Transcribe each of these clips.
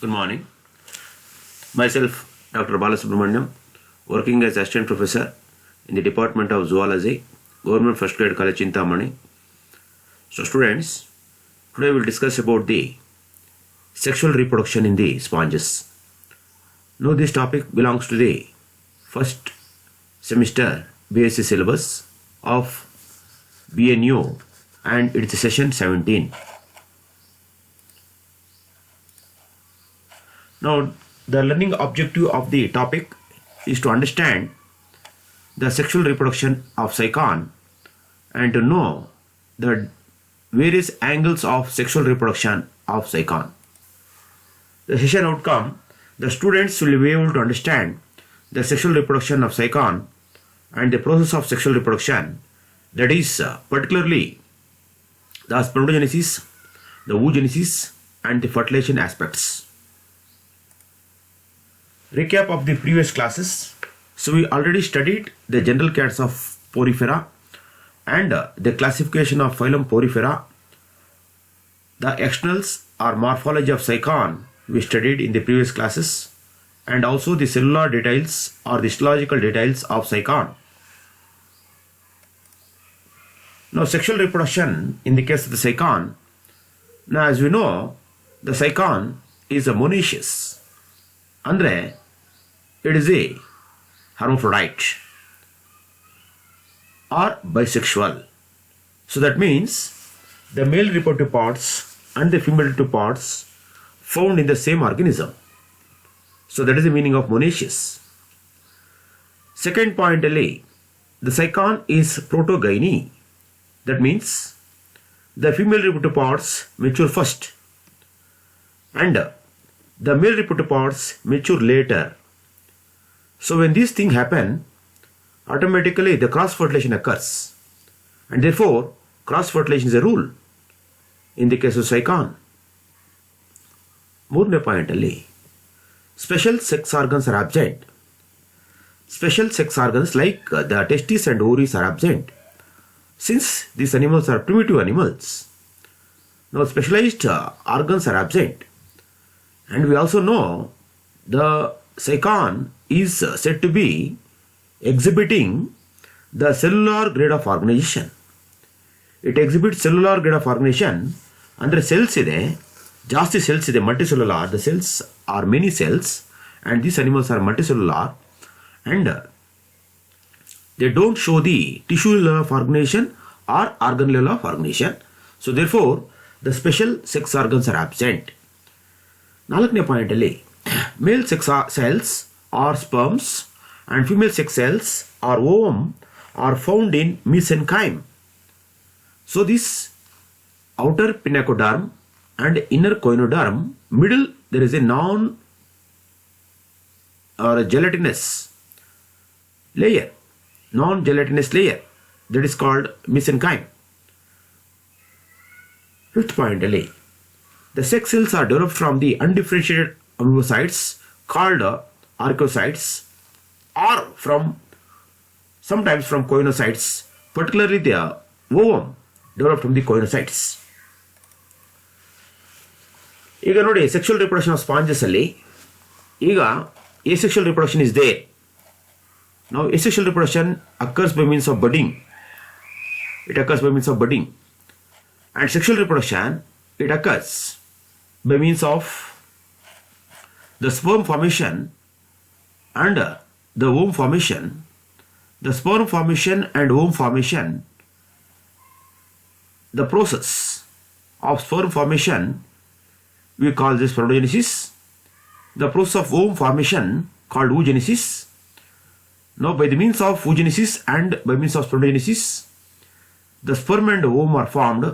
Good morning. Myself, Dr. Balasubramaniam, working as Assistant Professor in the Department of Zoology, Government First Grade College, Chintamani. So students, today we will discuss about the sexual reproduction in the sponges. Now this topic belongs to the first semester BSc syllabus of BNU and it's session 17. Now, the learning objective of the topic is to understand the sexual reproduction of Psychon and to know the various angles of sexual reproduction of Psychon. The session outcome, the students will be able to understand the sexual reproduction of Psychon and the process of sexual reproduction, that is particularly the spermatogenesis, the oogenesis and the fertilization aspects. Recap of the previous classes. So we already studied the general characters of Porifera and the classification of phylum Porifera. The externals or morphology of Psychon we studied in the previous classes, and also the cellular details or the histological details of Psychon. Now sexual reproduction in the case of the Psychon. Now as we know, the Psychon is a monoecious. Andre it is a hermaphrodite or bisexual. So that means the male reproductive parts and the female reproductive parts found in the same organism. So that is the meaning of monoecious. Second point, the Psychon is protogyny. That means the female reproductive parts mature first and the male reproductive parts mature later. So when these things happen, automatically the cross-fertilization occurs, and therefore cross-fertilization is a rule in the case of Psychon. More point, special sex organs are absent. Special sex organs like the testes and ovaries are absent, since these animals are primitive animals. Now specialized organs are absent, and we also know the Psychon is said to be exhibiting the cellular grade of organization. It exhibits cellular grade of organization. Under cells ide, ಜಾಸ್ತಿ cells ide, multicellular. The cells are many cells, and these animals are multicellular, and they don't show the tissue level of organization or organ level of organization. So therefore, the special sex organs are absent. ನಾಲ್ಕನೇ point ಅಲ್ಲಿ male sex cells or sperms and female sex cells or ovum are found in mesenchyme. So this outer pinacoderm and inner coenoderm, middle there is a non or a gelatinous layer, non-gelatinous layer, that is called mesenchyme. Fifth point, the sex cells are developed from the undifferentiated amebocytes called archaeocytes, or sometimes from coenocytes, particularly the ovum developed from the coenocytes. ಈಗ ನೋಡಿ sexual reproduction of sponges ಅಲ್ಲಿ ಈಗ asexual reproduction is there. Now asexual reproduction occurs by means of budding. It occurs by means of budding. And sexual reproduction, it occurs by means of the sperm formation and the ovum formation. The sperm formation and ovum formation, the process of sperm formation we call this spermatogenesis. The process of ovum formation called oogenesis. Now by the means of oogenesis and by means of spermatogenesis, the sperm and ovum are formed,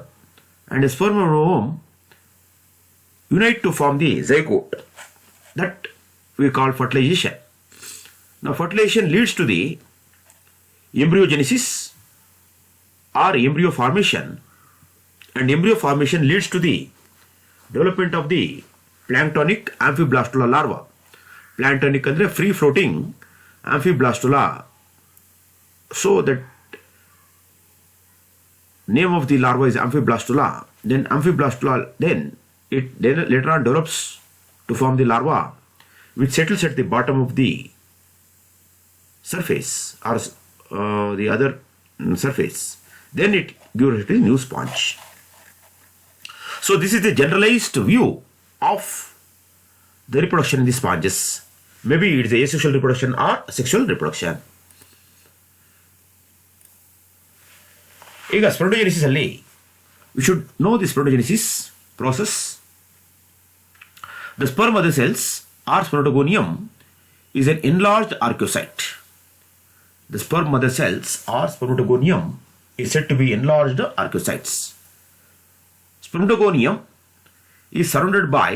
and the sperm and ovum unite to form the zygote. That we call fertilization. Now fertilization leads to the embryogenesis or embryo formation, and embryo formation leads to the development of the planktonic amphiblastula larva. Planktonic andre free floating amphiblastula. So that name of the larva is amphiblastula. Then amphiblastula, then it later on develops to form the larva, which settles at the bottom of the surface or the other surface. Then it gives it a new sponge. So this is the generalized view of the reproduction in the sponges. Maybe it is asexual reproduction or sexual reproduction. ಈಗ ಸ್ಪರ್ಮಟೋಜೆನಿಸಿಸ್ ಅಲ್ಲಿ we should know the spermatogenesis process. The sperm mother cells or spermatogonium is an enlarged archaeocyte. The sperm mother cells or spermatogonium is said to be enlarged archaeocytes. Spermatogonium is surrounded by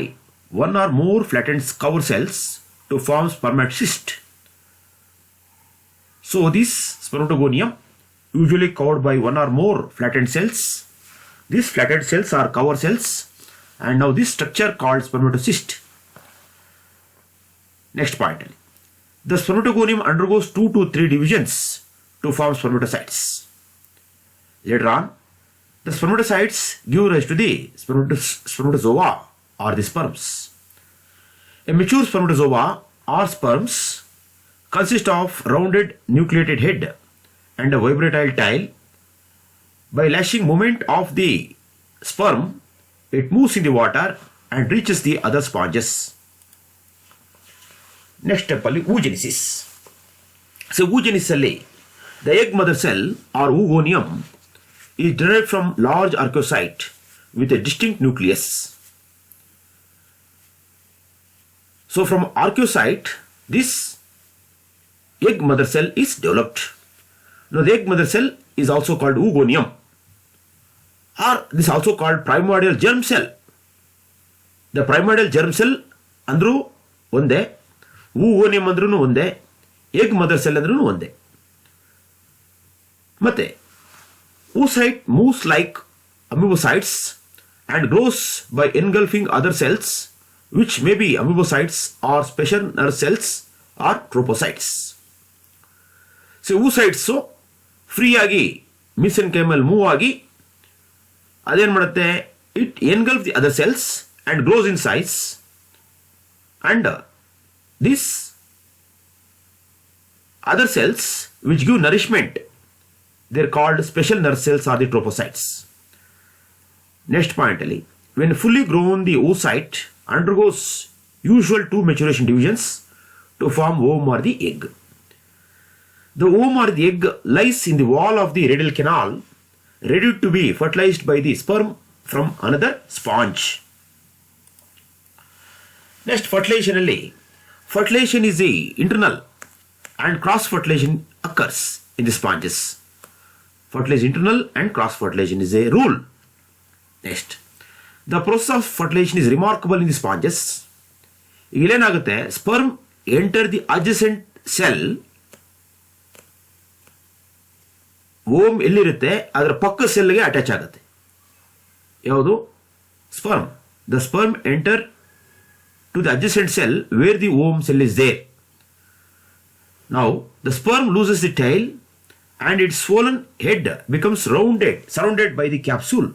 one or more flattened cover cells to form spermatocyst. So this spermatogonium usually covered by one or more flattened cells. These flattened cells are cover cells, and now this structure called spermatocyst. Next point. The spermatogonium undergoes 2 to 3 divisions to form spermatocytes. Later on, the spermatocytes give rise to the spermatozoa or the sperms. A mature spermatozoa or sperms consist of rounded nucleated head and a vibratile tail. By lashing movement of the sperm, it moves in the water and reaches the other sponges. Next step ಅಲ್ಲಿ oogenesis. So oogenesis ಅಲ್ಲಿ the egg mother cell or oogonium is derived from large archaeocyte with a distinct nucleus. So from archaeocyte, this egg mother cell is developed. Now the egg mother cell is also called oogonium, or this is also called primordial germ cell. The primordial germ cell andru onde, oogonium andru onde, egg mother cell andru onde. ಮತ್ತೆ oocyte moves like amoebocytes and grows by engulfing other cells, which may be amoebocytes or special nerve cells or tropocytes. So oocytes free ಆಗಿ mesenchymal move ಆಗಿ ಅದೇನು ಮಾಡುತ್ತೆ, it engulf the other cells and grows in size, and this other cells which give nourishment, they are called special nerve cells are the tropocytes. Next point ಅಲ್ಲಿ, when fully grown the oocyte undergoes usual 2 maturation divisions to form ovum or the egg. The ovum or the egg lies in the wall of the radial canal, ready to be fertilized by the sperm from another sponge. Next, fertilization alli. Fertilization is the internal and cross fertilization occurs in the sponges. Fertilization internal and cross fertilization is a rule. Next, the process of fertilization is remarkable in the sponges. Ilenagutte, sperm enter the adjacent cell. Ovum ಎಲ್ಲಿರುತ್ತೆ ಅದರ ಪಕ್ಕ ಸೆಲ್ಗೆ attach ಆಗುತ್ತೆ. ಯಾವುದು? Sperm. The sperm enter to the adjacent cell where the ovum cell is there. Now the sperm loses the tail and its swollen head becomes rounded, surrounded by the capsule.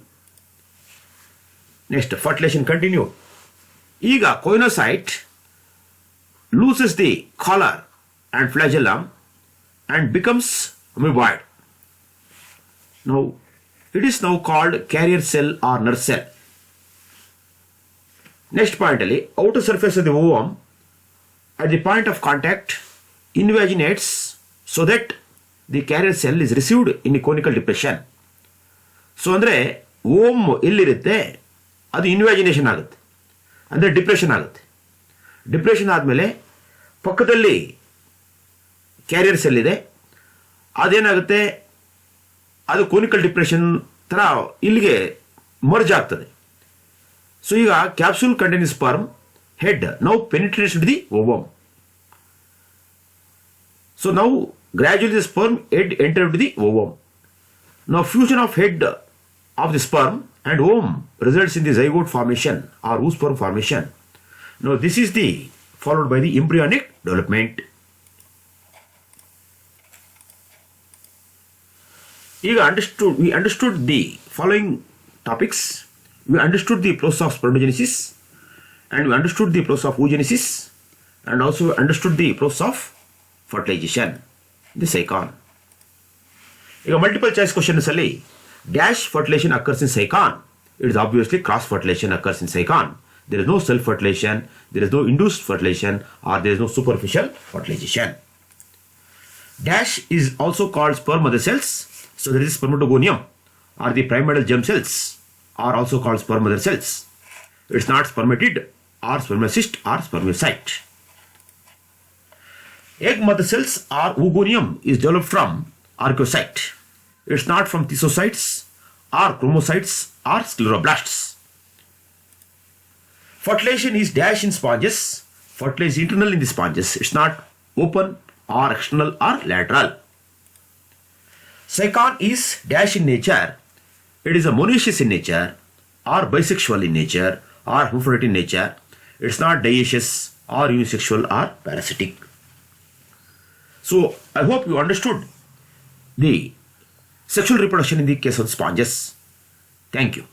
Next, fertilization continue. ಈಗ ಕೊಯ್ನೋಸೈಟ್ loses the collar and flagellum and becomes amoeboid. Now, it is now called carrier cell or nurse cell. Next point, outer surface of the ovum at the point of contact invaginates so that the carrier cell is received in a conical depression. So, ಅಂದರೆ ohm ಎಲ್ಲಿರುತ್ತೆ ಅದು ಇನ್ವ್ಯಾಜಿನೇಷನ್ ಆಗುತ್ತೆ, ಅಂದರೆ depression ಆಗುತ್ತೆ. Depression ಆದಮೇಲೆ ಪಕ್ಕದಲ್ಲಿ carrier cell ಇದೆ, ಅದೇನಾಗುತ್ತೆ, ಅದು ಕೋನಿಕಲ್ ಡಿಪ್ರೆಷನ್ ಥರ ಇಲ್ಲಿಗೆ ಮರ್ಜ್ ಆಗ್ತದೆ. ಸೊ ಈಗ capsule contain sperm head now penetrates the ovum. So ನಾವು gradually the sperm head entered the ovum. Now fusion of head of the sperm and ovum results in the zygote formation or oosperm formation. Now this is the followed by the embryonic development. We understood the following topics. We understood the process of spermatogenesis and we understood the process of oogenesis and also understood the process of fertilization, the cycon. ಈಗ multiple choice questions ಅಲ್ಲಿ dash fertilization occurs in Sycon. It is obviously cross fertilization occurs in Sycon. There is no self fertilization, there is no induced fertilization, or there is no superficial fertilization. Dash is also called sperm mother cells. So there is spermatogonium, or the primordial germ cells are also called sperm mother cells. It's not spermatid or spermatocyst or spermiocyte. Egg mother cells or oogonium is developed from archaeocyte. It's not from thysocytes or chromocytes or scleroblasts. Fertilization is dash in sponges. Fertilization is internal in the sponges. It's not open or external or lateral. Cycon is dash in nature. It is a monoecious in nature or bisexual in nature or hermaphrodite in nature. It's not dioecious or unisexual or parasitic. So I hope you understood the sexual reproduction in the case of sponges. Thank you.